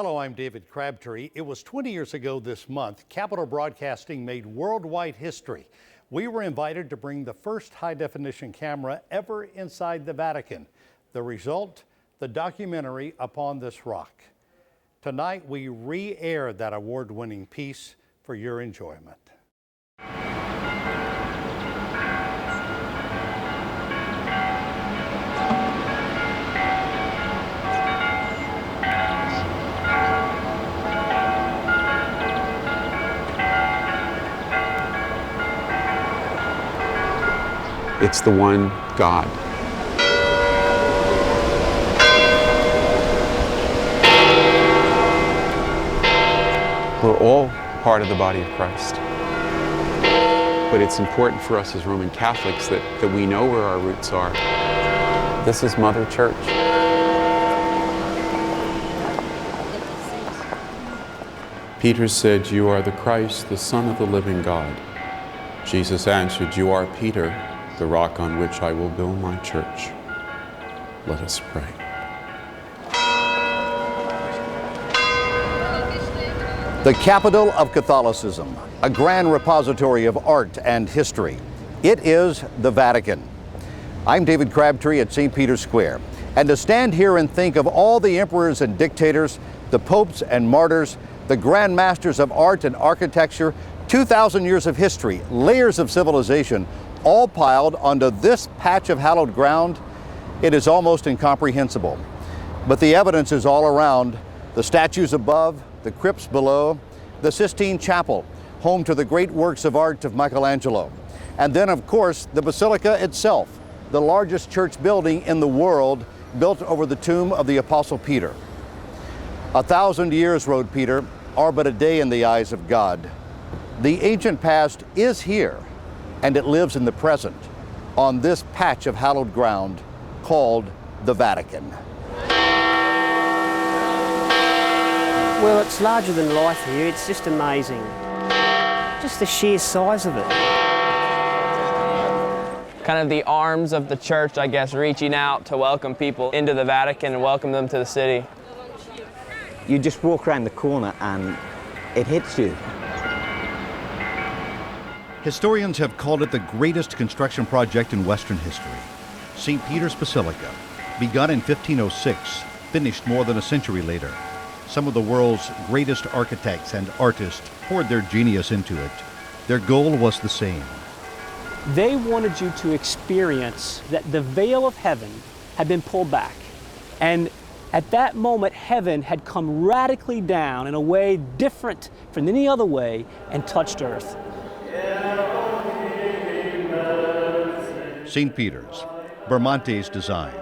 Hello, I'm David Crabtree. It was 20 years ago this month, Capitol Broadcasting made worldwide history. We were invited to bring the first high-definition camera ever inside the Vatican. The result, the documentary Upon This Rock. Tonight, we re-air that award-winning piece for your enjoyment. It's the one God. We're all part of the body of Christ. But it's important for us as Roman Catholics that we know where our roots are. This is Mother Church. Peter said, "You are the Christ, the Son of the living God." Jesus answered, "You are Peter, the rock on which I will build my church." Let us pray. The capital of Catholicism, a grand repository of art and history. It is the Vatican. I'm David Crabtree at St. Peter's Square. And to stand here and think of all the emperors and dictators, the popes and martyrs, the grand masters of art and architecture, 2,000 years of history, layers of civilization, all piled onto this patch of hallowed ground, it is almost incomprehensible. But the evidence is all around: the statues above, the crypts below, the Sistine Chapel, home to the great works of art of Michelangelo. And then, of course, the Basilica itself, the largest church building in the world, built over the tomb of the Apostle Peter. 1,000 years, wrote Peter, are but a day in the eyes of God. The ancient past is here, and it lives in the present, on this patch of hallowed ground called the Vatican. Well, it's larger than life here. It's just amazing. Just the sheer size of it. Kind of the arms of the church, I guess, reaching out to welcome people into the Vatican and welcome them to the city. You just walk around the corner and it hits you. Historians have called it the greatest construction project in Western history. St. Peter's Basilica, begun in 1506, finished more than a century later. Some of the world's greatest architects and artists poured their genius into it. Their goal was the same. They wanted you to experience that the veil of heaven had been pulled back. And at that moment, heaven had come radically down in a way different from any other way and touched earth. St. Peter's, Bramante design,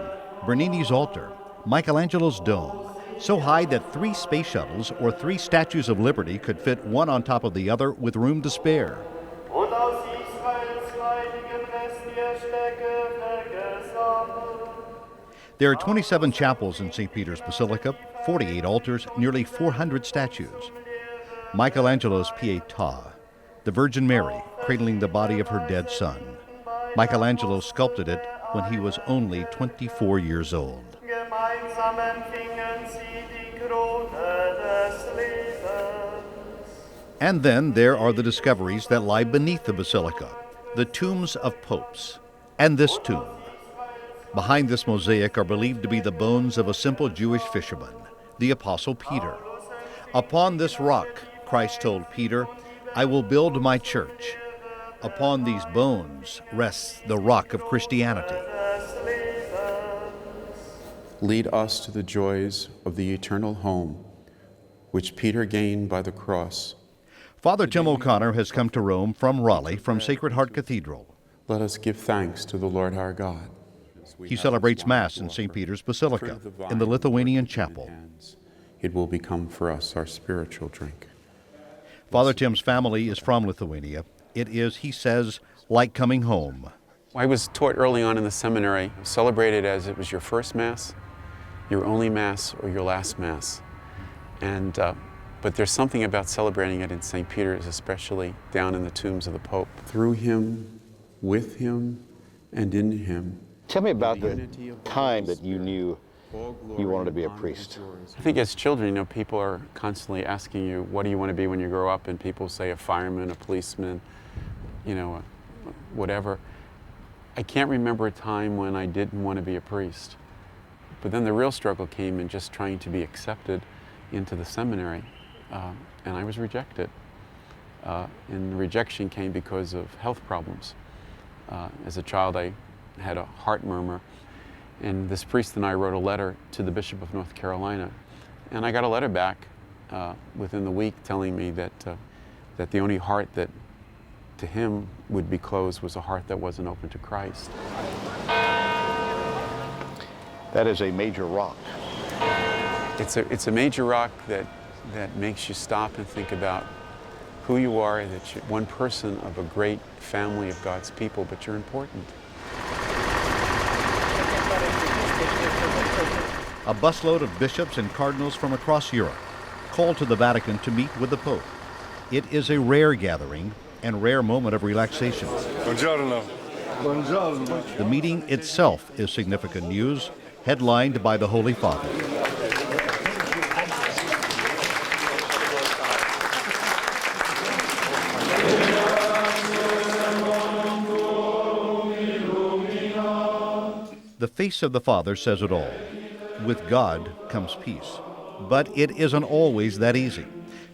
Bernini's altar, Michelangelo's dome, so high that 3 space shuttles or 3 statues of liberty could fit one on top of the other with room to spare. There are 27 chapels in St. Peter's Basilica, 48 altars, nearly 400 statues. Michelangelo's Pietà, the Virgin Mary cradling the body of her dead son. Michelangelo sculpted it when he was only 24 years old. And then there are the discoveries that lie beneath the basilica, the tombs of popes, and this tomb. Behind this mosaic are believed to be the bones of a simple Jewish fisherman, the Apostle Peter. Upon this rock, Christ told Peter, I will build my church. Upon these bones rests the rock of Christianity. Lead us to the joys of the eternal home, which Peter gained by the cross. Father Tim O'Connor has come to Rome from Raleigh, from Sacred Heart Cathedral. Let us give thanks to the Lord our God. He celebrates Mass in St. Peter's Basilica, in the Lithuanian chapel. It will become for us our spiritual drink. Father Tim's family is from Lithuania. It is, he says, like coming home. I was taught early on in the seminary, celebrated as it was your first Mass, your only Mass, or your last Mass. But there's something about celebrating it in St. Peter's, especially down in the tombs of the Pope. Through him, with him, and in him. Tell me about the time that you knew you wanted to be a priest? I think as children, you know, people are constantly asking you, what do you want to be when you grow up? And people say a fireman, a policeman, you know, whatever. I can't remember a time when I didn't want to be a priest. But then the real struggle came in just trying to be accepted into the seminary, and I was rejected. And the rejection came because of health problems. As a child, I had a heart murmur, and this priest and I wrote a letter to the Bishop of North Carolina, and I got a letter back within the week telling me that the only heart that to him would be closed was a heart that wasn't open to Christ. That is a major rock. It's a major rock that makes you stop and think about who you are, that you're one person of a great family of God's people, but you're important. A busload of bishops and cardinals from across Europe called to the Vatican to meet with the Pope. It is a rare gathering and rare moment of relaxation. Buongiorno. Buongiorno. The meeting itself is significant news, headlined by the Holy Father. The face of the Father says it all. With God comes peace. But it isn't always that easy.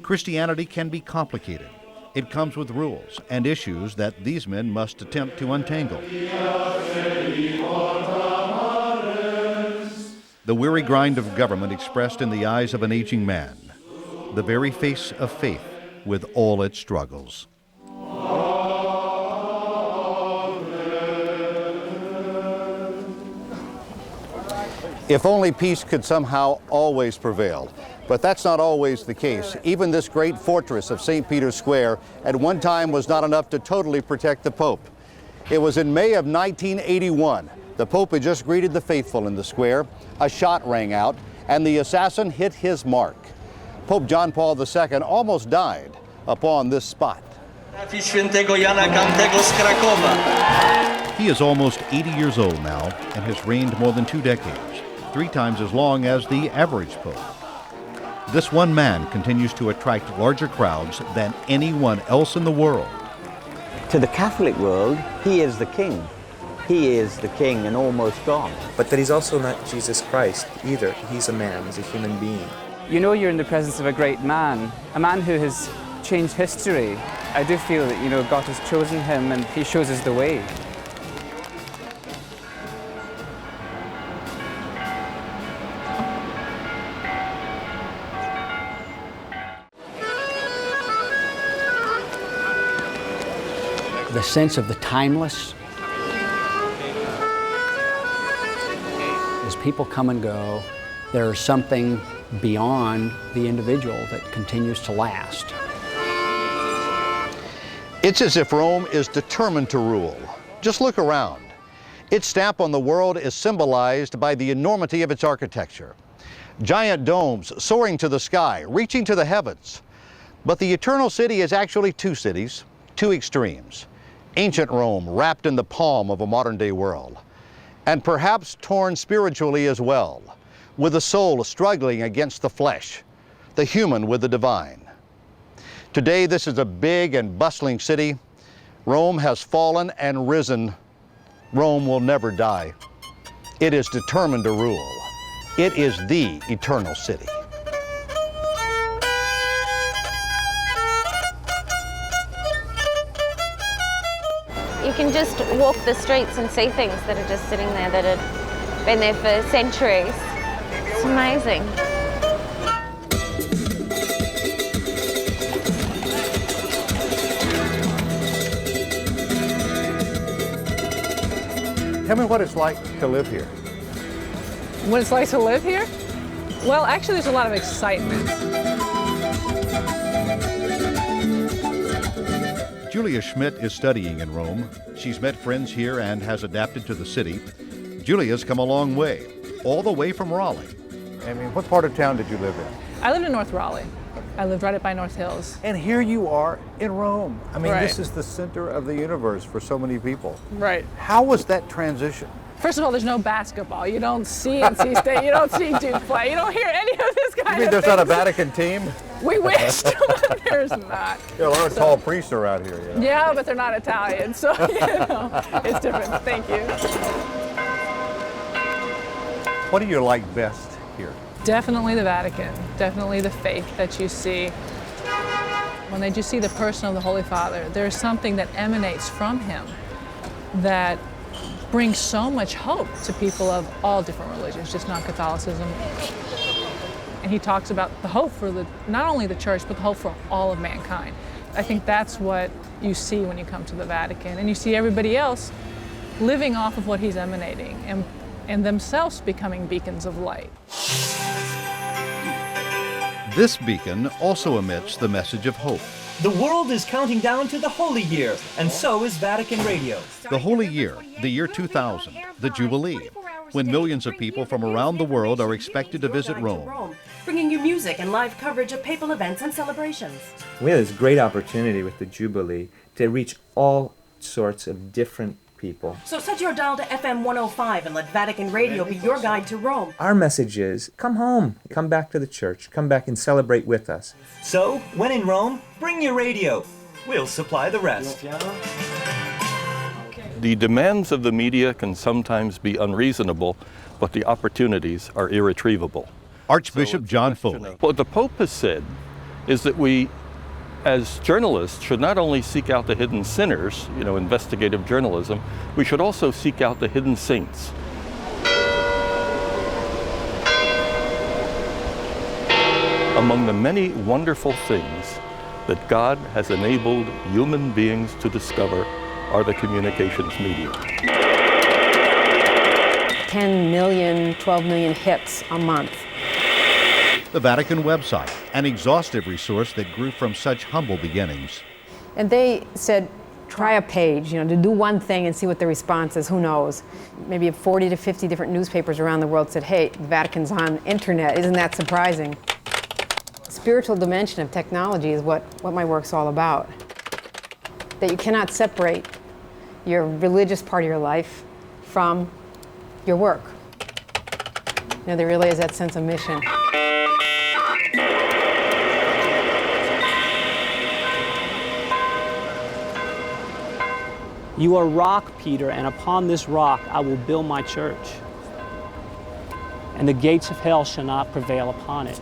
Christianity can be complicated. It comes with rules and issues that these men must attempt to untangle. The weary grind of government expressed in the eyes of an aging man. The very face of faith with all its struggles. If only peace could somehow always prevail. But that's not always the case. Even this great fortress of St. Peter's Square at one time was not enough to totally protect the Pope. It was in May of 1981. The Pope had just greeted the faithful in the square. A shot rang out, and the assassin hit his mark. Pope John Paul II almost died upon this spot. He is almost 80 years old now and has reigned more than 2 decades, 3 times as long as the average Pope. This one man continues to attract larger crowds than anyone else in the world. To the Catholic world, he is the king. He is the king and almost God. But that he's also not Jesus Christ either. He's a man, he's a human being. You know you're in the presence of a great man, a man who has changed history. I do feel that, you know, God has chosen him and he shows us the way. The sense of the timeless. As people come and go, there is something beyond the individual that continues to last. It's as if Rome is determined to rule. Just look around. Its stamp on the world is symbolized by the enormity of its architecture. Giant domes soaring to the sky, reaching to the heavens. But the Eternal City is actually 2 cities, 2 extremes. Ancient Rome wrapped in the palm of a modern-day world, and perhaps torn spiritually as well, with the soul struggling against the flesh, the human with the divine. Today, this is a big and bustling city. Rome has fallen and risen. Rome will never die. It is determined to rule. It is the Eternal City. You can just walk the streets and see things that are just sitting there that have been there for centuries. It's amazing. Tell me what it's like to live here. What it's like to live here? Well, actually, there's a lot of excitement. Julia Schmidt is studying in Rome. She's met friends here and has adapted to the city. Julia's come a long way, all the way from Raleigh. I mean, what part of town did you live in? I lived in North Raleigh. I lived right up by North Hills. And here you are in Rome. I mean, Right. This is the center of the universe for so many people. Right. How was that transition? First of all, there's no basketball. You don't see NC State. You don't see Duke play. You don't hear any of this kind of You mean there's things. not a Vatican team? We wish, but there's not. There are a lot of tall priests around here. You know? Yeah, but they're not Italian, so it's different. Thank you. What do you like best here? Definitely the Vatican. Definitely the faith that you see. When they just see the person of the Holy Father, there's something that emanates from him that brings so much hope to people of all different religions, just not Catholicism. And he talks about the hope for not only the church, but the hope for all of mankind. I think that's what you see when you come to the Vatican. And you see everybody else living off of what he's emanating and themselves becoming beacons of light. This beacon also emits the message of hope. The world is counting down to the Holy Year, and so is Vatican Radio. The Holy Year, the year 2000, the Jubilee, when millions of people from around the world are expected to visit Rome. Bringing you music and live coverage of papal events and celebrations. We have this great opportunity with the Jubilee to reach all sorts of different people. So set your dial to FM 105 and let Vatican Radio be your guide to Rome. Our message is, come home, come back to the church, come back and celebrate with us. So, when in Rome, bring your radio. We'll supply the rest. The demands of the media can sometimes be unreasonable, but the opportunities are irretrievable. Archbishop John Foley. What the Pope has said is that we, as journalists, should not only seek out the hidden sinners, investigative journalism, we should also seek out the hidden saints. Among the many wonderful things that God has enabled human beings to discover are the communications medium. 10 million, 12 million hits a month. The Vatican website, an exhaustive resource that grew from such humble beginnings. And they said, try a page, to do one thing and see what the response is, who knows. Maybe 40 to 50 different newspapers around the world said, hey, the Vatican's on internet, isn't that surprising? The spiritual dimension of technology is what my work's all about. That you cannot separate your religious part of your life from your work. There really is that sense of mission. You are rock, Peter, and upon this rock I will build my church, and the gates of hell shall not prevail upon it.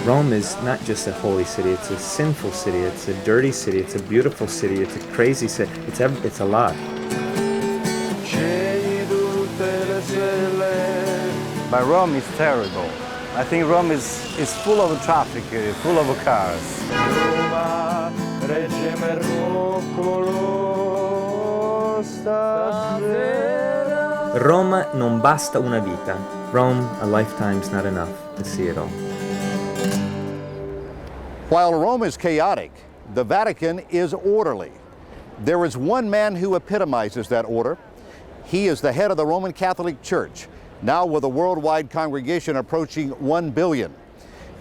Rome is not just a holy city, it's a sinful city, it's a dirty city, it's a beautiful city, it's a crazy city, it's a lot. But Rome is terrible. I think Rome is full of traffic, full of cars. Roma non basta una vita. Rome, a lifetime's not enough to see it all. While Rome is chaotic, the Vatican is orderly. There is one man who epitomizes that order. He is the head of the Roman Catholic Church, now with a worldwide congregation approaching 1 billion.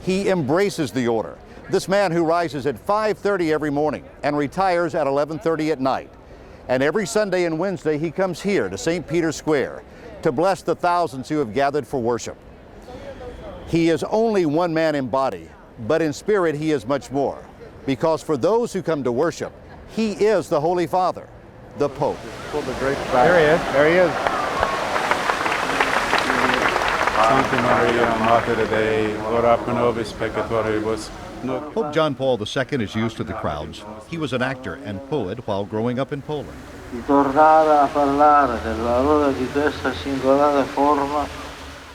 He embraces the order. This man who rises at 5:30 every morning and retires at 11:30 at night. And every Sunday and Wednesday he comes here to St. Peter's Square to bless the thousands who have gathered for worship. He is only one man in body, but in spirit he is much more. Because for those who come to worship, he is the Holy Father, the Pope. There he is. There he is. Santa Maria, Mater Dei, ora pro nobis peccatoribus. Pope John Paul II is used to the crowds. He was an actor and poet while growing up in Poland.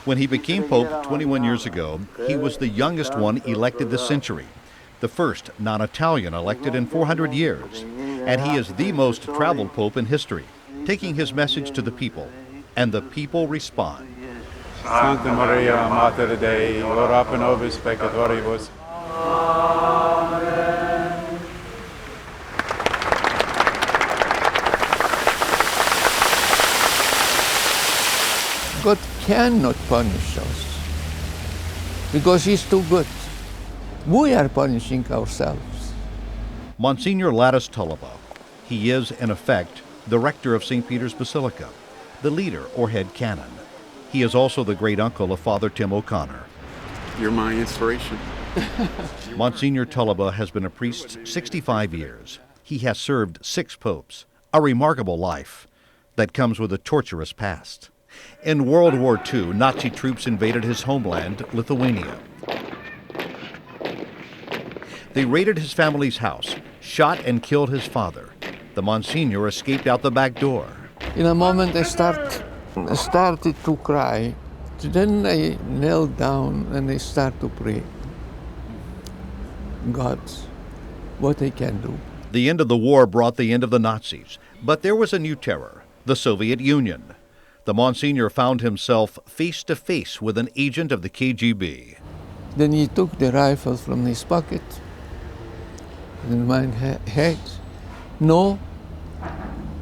When he became Pope 21 years ago, he was the youngest one elected this century, the first non-Italian elected in 400 years, and he is the most traveled Pope in history, taking his message to the people, and the people respond. Santa Maria, Mater Dei, ora pro nobis peccatoribus. God cannot punish us because He's too good. We are punishing ourselves. Monsignor Lattice Tulaba. He is, in effect, the rector of St. Peter's Basilica, the leader or head canon. He is also the great-uncle of Father Tim O'Connor. You're my inspiration. Monsignor Tulaba has been a priest 65 years. He has served 6 popes, a remarkable life that comes with a torturous past. In World War II, Nazi troops invaded his homeland, Lithuania. They raided his family's house, shot and killed his father. The Monsignor escaped out the back door. In a moment I started to cry. Then I knelt down and I started to pray. God, what I can do. The end of the war brought the end of the Nazis, but there was a new terror, the Soviet Union. The Monsignor found himself face to face with an agent of the KGB. Then he took the rifle from his pocket in my head. No,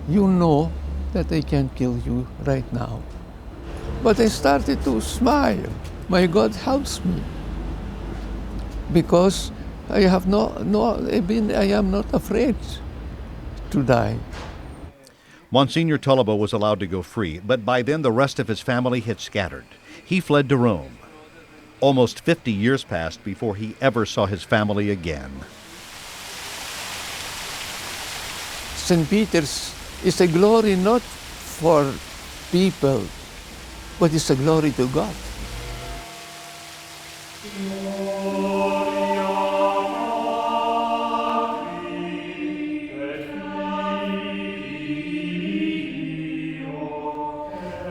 you know that I can kill you right now. But I started to smile. My God helps me. Because I am not afraid to die. Monsignor Tulaba was allowed to go free, but by then the rest of his family had scattered. He fled to Rome. Almost 50 years passed before he ever saw his family again. St. Peter's is a glory not for people, but it's a glory to God.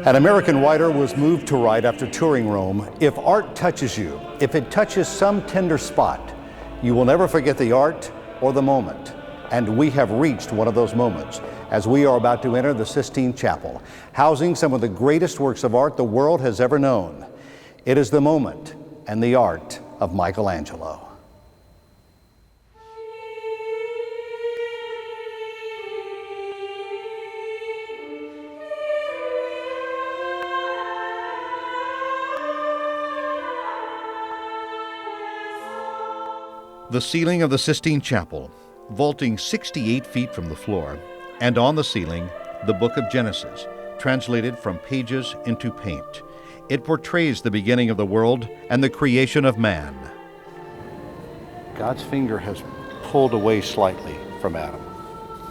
An American writer was moved to write after touring Rome, "If art touches you, if it touches some tender spot, you will never forget the art or the moment." And we have reached one of those moments as we are about to enter the Sistine Chapel, housing some of the greatest works of art the world has ever known. It is the moment and the art of Michelangelo. The ceiling of the Sistine Chapel, vaulting 68 feet from the floor, and on the ceiling, the book of Genesis, translated from pages into paint. It portrays the beginning of the world and the creation of man. God's finger has pulled away slightly from Adam.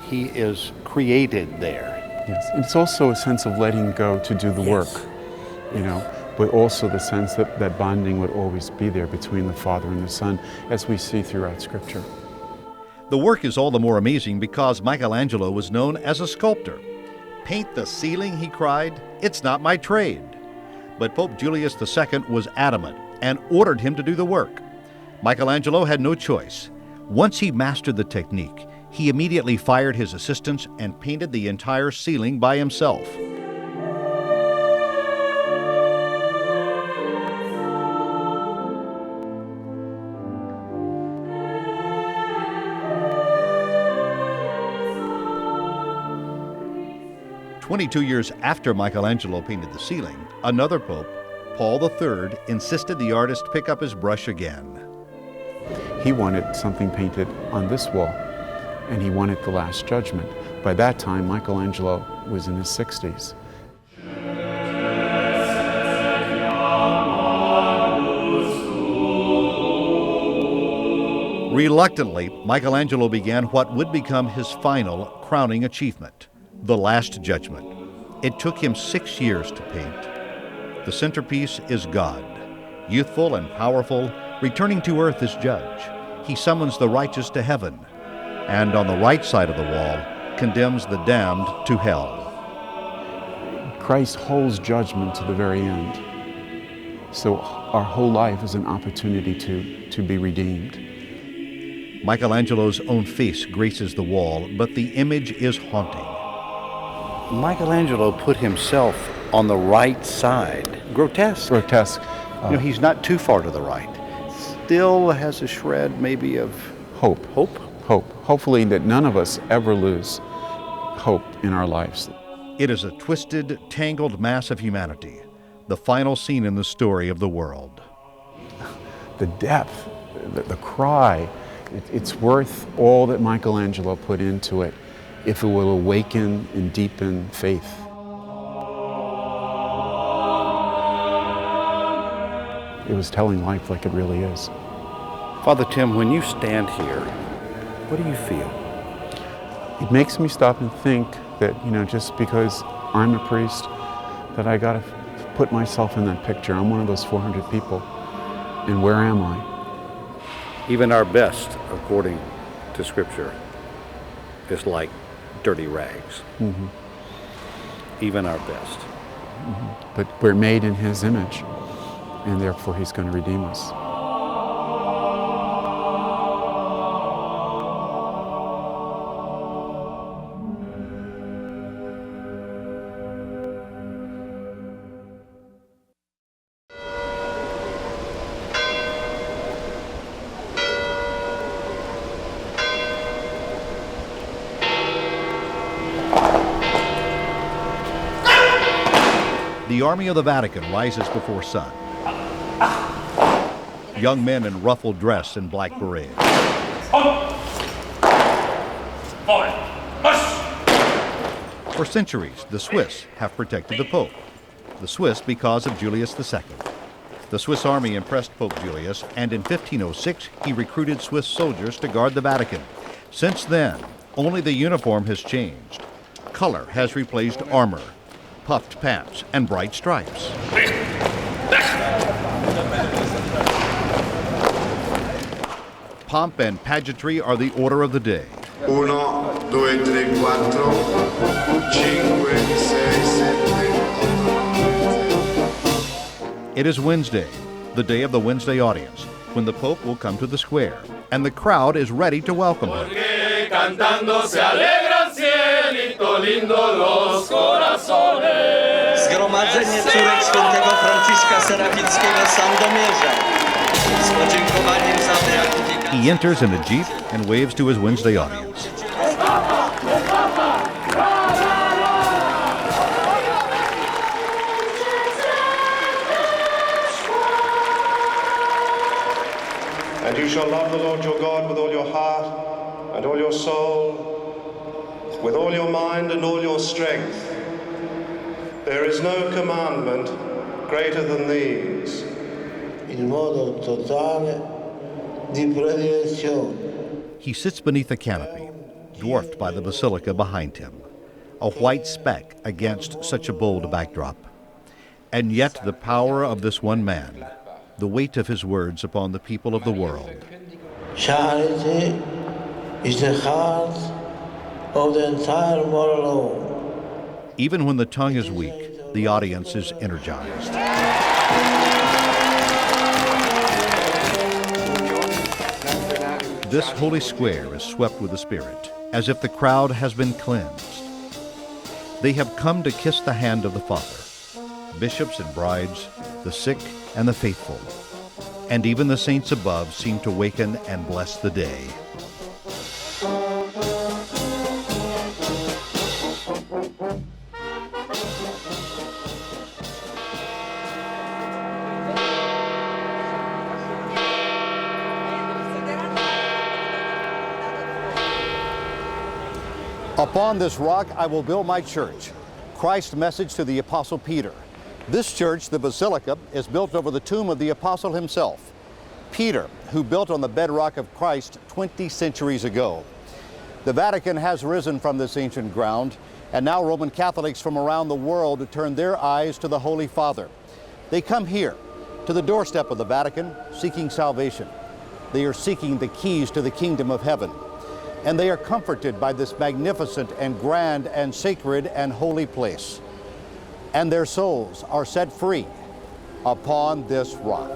He is created there. Yes, it's also a sense of letting go to do the work, but also the sense that that bonding would always be there between the Father and the Son, as we see throughout Scripture. The work is all the more amazing because Michelangelo was known as a sculptor. "Paint the ceiling," he cried, "it's not my trade." But Pope Julius II was adamant and ordered him to do the work. Michelangelo had no choice. Once he mastered the technique, he immediately fired his assistants and painted the entire ceiling by himself. "22 years after Michelangelo painted the ceiling, another pope, Paul III, insisted the artist pick up his brush again. He wanted something painted on this wall, and he wanted the Last Judgment. By that time, Michelangelo was in his 60s. Reluctantly, Michelangelo began what would become his final crowning achievement, the Last Judgment. It took him 6 years to paint. The centerpiece is God, youthful and powerful, returning to earth as judge. He summons the righteous to heaven, and on the right side of the wall, condemns the damned to hell. Christ holds judgment to the very end. So our whole life is an opportunity to be redeemed. Michelangelo's own face graces the wall, but the image is haunting. Michelangelo put himself on the right side. Grotesque. Grotesque. He's not too far to the right. Still has a shred maybe of hope. Hope? Hope. Hopefully that none of us ever lose hope in our lives. It is a twisted, tangled mass of humanity. the final scene in the story of the world. The depth, the cry, it's worth all that Michelangelo put into it if it will awaken and deepen faith. It was telling life like it really is. Father Tim, when you stand here, what do you feel? It makes me stop and think that, just because I'm a priest, that I gotta put myself in that picture. I'm one of those 400 people, and where am I? Even our best, according to Scripture, is like dirty rags. Mm-hmm. Even our best. Mm-hmm. But we're made in His image, and therefore He's going to redeem us. The army of the Vatican rises before sun. Young men in ruffled dress and black berets. For centuries, the Swiss have protected the Pope. The Swiss because of Julius II. The Swiss army impressed Pope Julius, and in 1506 he recruited Swiss soldiers to guard the Vatican. Since then, only the uniform has changed. Color has replaced armor, puffed pants, and bright stripes. Pomp and pageantry are the order of the day. 1, 2, 3, 4, 5, 6, 7, 8. It is Wednesday, the day of the Wednesday audience, when the Pope will come to the square, and the crowd is ready to welcome him. Zgromadzenie córek świętego Franciszka Serafickiego Sandomierza z podziękowaniem za beatyfikację. He enters in a jeep and waves to his Wednesday audience. And you shall love the Lord your God with all your heart and all your soul, with all your mind and all your strength. There is no commandment greater than these. In modo totale di predilezione. He sits beneath a canopy, dwarfed by the basilica behind him, a white speck against such a bold backdrop. And yet the power of this one man, the weight of his words upon the people of the world. Charity is the heart of the entire moral law. Even when the tongue is weak, the audience is energized. This holy square is swept with the Spirit, as if the crowd has been cleansed. They have come to kiss the hand of the Father, bishops and brides, the sick and the faithful, and even the saints above seem to waken and bless the day. Upon this rock I will build my church. Christ's message to the Apostle Peter. This church, the Basilica, is built over the tomb of the Apostle himself, Peter, who built on the bedrock of Christ 20 centuries ago. The Vatican has risen from this ancient ground, and now Roman Catholics from around the world turn their eyes to the Holy Father. They come here, to the doorstep of the Vatican, seeking salvation. They are seeking the keys to the kingdom of heaven. And they are comforted by this magnificent and grand and sacred and holy place. And their souls are set free upon this rock.